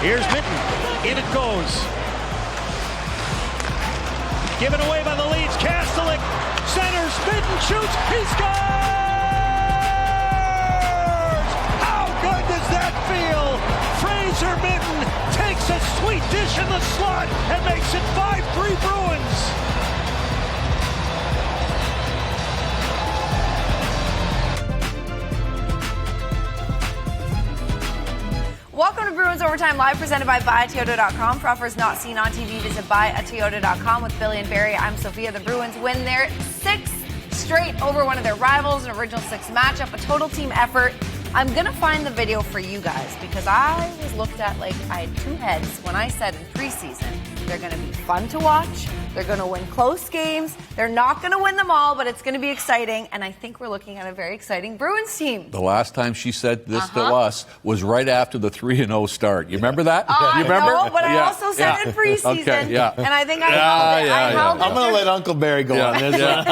Here's Mitten. In it goes. Given away by the Leafs. Kastelik centers. Mitten shoots. He scores! How good does that feel? Fraser Mitten takes a sweet dish in the slot and makes it 5-3 Bruins. Welcome to Bruins Overtime Live, presented by BuyAToyota.com. For offers not seen on TV, visit BuyAToyota.com. With Billy and Barry, I'm Sophia. The Bruins win their sixth straight over one of their rivals, an original six matchup, a total team effort. I'm going to find the video for you guys because I was looked at like I had two heads when I said in preseason they're going to be fun to watch. They're going to win close games. They're not going to win them all, but it's going to be exciting. And I think we're looking at a very exciting Bruins team. The last time she said this to us was right after the 3-0 start. You remember that? You remember? No, but I also said it in preseason. Okay, and I think I held it. I held it. I'm going to let Uncle Barry go on this one.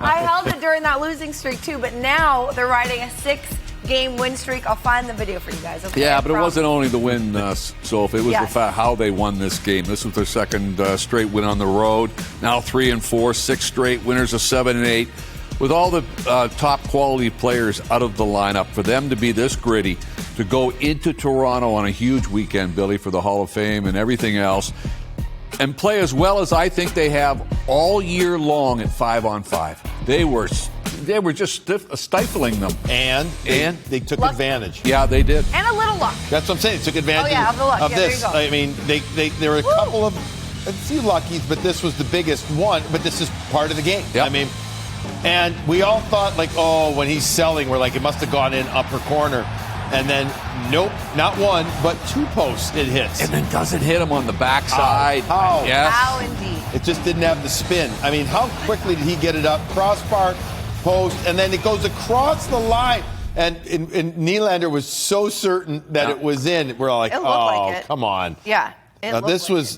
I held it during that losing streak, too. But now they're riding a 6-game win streak. I'll find the video for you guys. Okay? Yeah, but it wasn't only the win, Soph. It was the fact how they won this game. This was their second straight win on the road. Now 3-4, 6 straight winners of 7 and 8. With all the top quality players out of the lineup, for them to be this gritty, to go into Toronto on a huge weekend, Billy, for the Hall of Fame and everything else, and play as well as I think they have all year long at 5-on-5. They were just stifling them. And they took advantage. Yeah, they did. And a little luck. That's what I'm saying. They took advantage of the luck. of this. There you go. I mean, there were a couple of a few luckies, but this was the biggest one. But this is part of the game. Yep. I mean, and we all thought, like, oh, when he's selling, we're like, it must have gone in upper corner. And then, nope, not one, but 2 posts it hits. And then doesn't hit him on the backside. How? Yes. How indeed. It just didn't have the spin. I mean, how quickly did he get it up? Crossbar, post, and then it goes across the line. And Nylander was so certain that it was in. We're all like, come on. Yeah. This was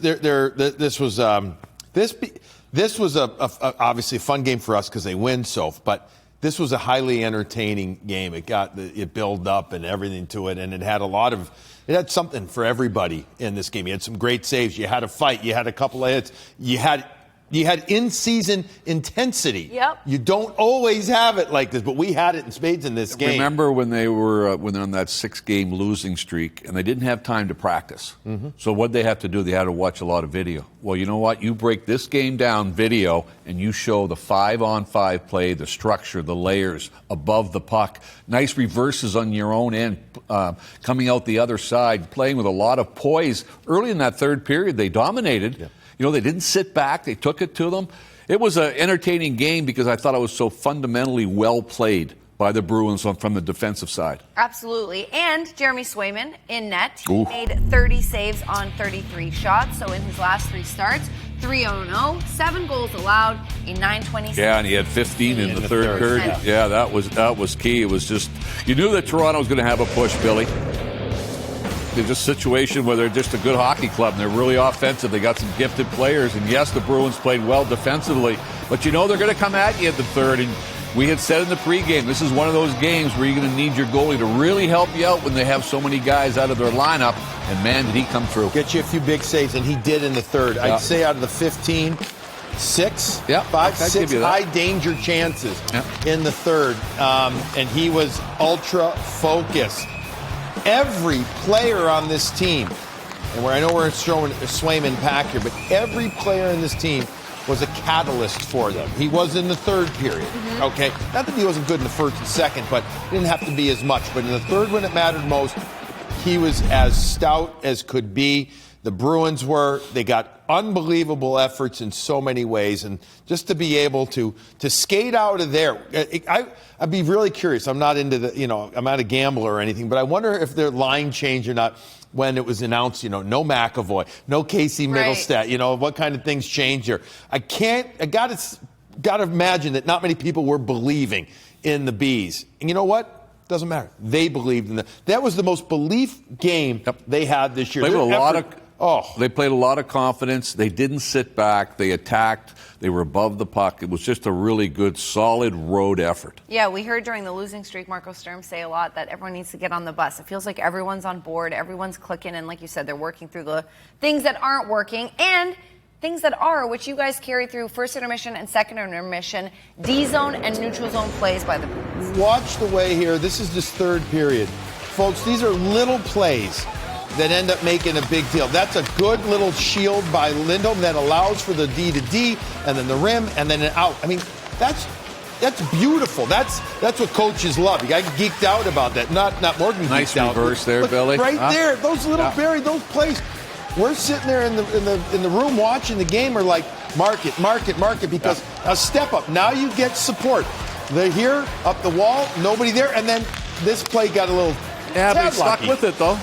obviously a fun game for us because they win, Soph, but this was a highly entertaining game. It built up and everything to it, and it had something for everybody in this game. You had some great saves. You had a fight. You had a couple of hits. You had in-season intensity. Yep. You don't always have it like this, but we had it in spades in this game. Remember when they were when they're on that 6-game losing streak and they didn't have time to practice. Mm-hmm. So what they have to do, they had to watch a lot of video. Well, you know what? You break this game down video and you show the 5-on-5 play, the structure, the layers above the puck, nice reverses on your own end, coming out the other side, playing with a lot of poise. Early in that third period, they dominated. Yeah. You know, they didn't sit back. They took it to them. It was an entertaining game because I thought it was so fundamentally well played by the Bruins from the defensive side. Absolutely. And Jeremy Swayman in net. He made 30 saves on 33 shots. So in his last 3 starts, 3-0, 7 goals allowed, a .926. Yeah, and he had 15 in the third period. Yeah, that was key. It was just, you knew that Toronto was going to have a push, Billy. They're just a situation where they're just a good hockey club and they're really offensive. They got some gifted players. And yes, the Bruins played well defensively. But you know they're going to come at you in the third. And we had said in the pregame, this is one of those games where you're going to need your goalie to really help you out when they have so many guys out of their lineup. And man, did he come through. Get you a few big saves, and he did in the third. Yeah. I'd say out of the 15, 6, 5, 6 high-danger chances in the third. And he was ultra-focused. Every player on this team, and I know we're showing Swayman back here, but every player in this team was a catalyst for them. He was in the third period, okay? Not that he wasn't good in the first and second, but didn't have to be as much. But in the third, when it mattered most, he was as stout as could be. The Bruins were. They got unbelievable efforts in so many ways. And just to be able to skate out of there, I'd be really curious. I'm not into I'm not a gambler or anything, but I wonder if their line changed or not when it was announced, no McAvoy, no Casey Middlestat, what kind of things changed here. I got to imagine that not many people were believing in the Bees. And you know what? Doesn't matter. They believed in that. That was the most belief game they had this year. Played with They played a lot of confidence. They didn't sit back. They attacked. They were above the puck. It was just a really good, solid road effort. Yeah, we heard during the losing streak Marco Sturm say a lot that everyone needs to get on the bus. It feels like everyone's on board, everyone's clicking, and like you said, they're working through the things that aren't working and things that are, which you guys carry through first intermission and second intermission, D-zone and neutral zone plays by the Bruins. Watch the way here. This is just third period. Folks, these are little plays that end up making a big deal. That's a good little shield by Lindholm that allows for the D-to-D and then the rim and then an out. I mean, that's beautiful. That's what coaches love. You got geeked out about that. Not Morgan. Nice reverse there, Billy. Right there, those little Barry, those plays. We're sitting there in the room watching the game. We're like, mark it, because a step up. Now you get support. They're here up the wall, nobody there, and then this play got a little. Yeah, they stuck with it though.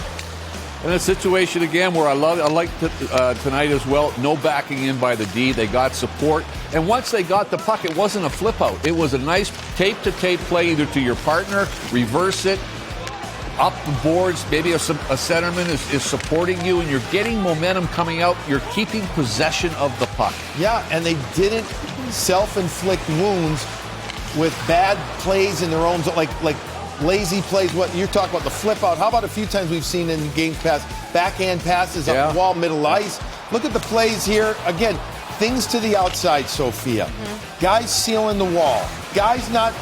In a situation again where I liked tonight as well. No backing in by the D. They got support, and once they got the puck, it wasn't a flip out. It was a nice tape-to-tape play, either to your partner, reverse it, up the boards. Maybe a centerman is supporting you, and you're getting momentum coming out. You're keeping possession of the puck. Yeah, and they didn't self-inflict wounds with bad plays in their own zone, like lazy plays. What you're talking about, the flip out. How about a few times we've seen in games past backhand passes up the wall, middle ice. Look at the plays here. Again, things to the outside, Sophia. Guys sealing the wall. Guys not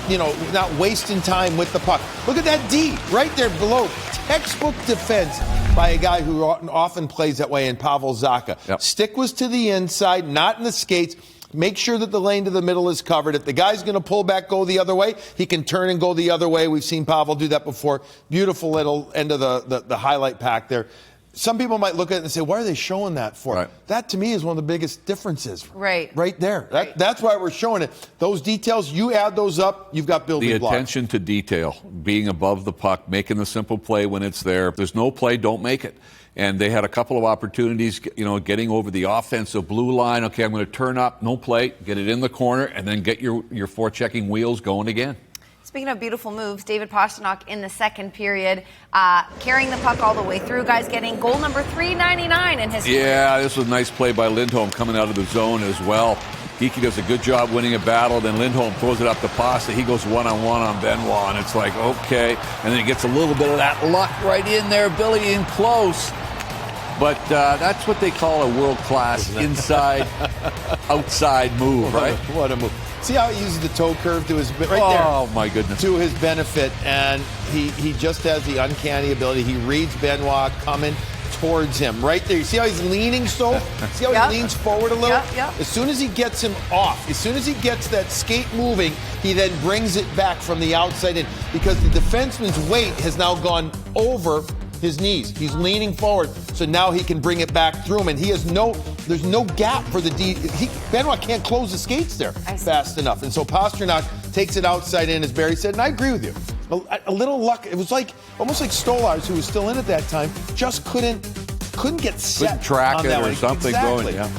wasting time with the puck. Look at that D right there below. Textbook defense by a guy who often plays that way in Pavel Zacha. Stick was to the inside, not in the skates. Make sure that the lane to the middle is covered. If the guy's going to pull back, go the other way, he can turn and go the other way. We've seen Pavel do that before. Beautiful little end of the highlight pack there. Some people might look at it and say, why are they showing that for? Right. That, to me, is one of the biggest differences. Right there. That's why we're showing it. Those details, you add those up, you've got building blocks. The attention to detail, being above the puck, making the simple play when it's there. If there's no play, don't make it. And they had a couple of opportunities, getting over the offensive blue line. Okay, I'm going to turn up, no play, get it in the corner, and then get your forechecking wheels going again. Speaking of beautiful moves, David Pastrnak in the second period, carrying the puck all the way through. Guys getting goal number 399 in his career. Yeah, this was a nice play by Lindholm coming out of the zone as well. Geeky does a good job winning a battle. Then Lindholm throws it up to Pasta. He goes one-on-one on Benoit, and it's like, okay. And then he gets a little bit of that luck right in there, Billy, in close. But that's what they call a world-class inside-outside move, right? What a move. See how he uses the toe curve to his there. Oh, my goodness. To his benefit, and he just has the uncanny ability. He reads Benoit coming towards him right there. You see how he's leaning See how he leans forward a little? As soon as he gets him off, as soon as he gets that skate moving, he then brings it back from the outside in, because the defenseman's weight has now gone over his knees. He's leaning forward, so now he can bring it back through him, and there's no gap for the D. Benoit can't close the skates there fast enough, and so Pastrnak takes it outside in, as Barry said, and I agree with you. A little luck. It was almost like Stolarz, who was still in at that time, just couldn't get set. Couldn't track on it that or one. something Exactly. going. Yeah.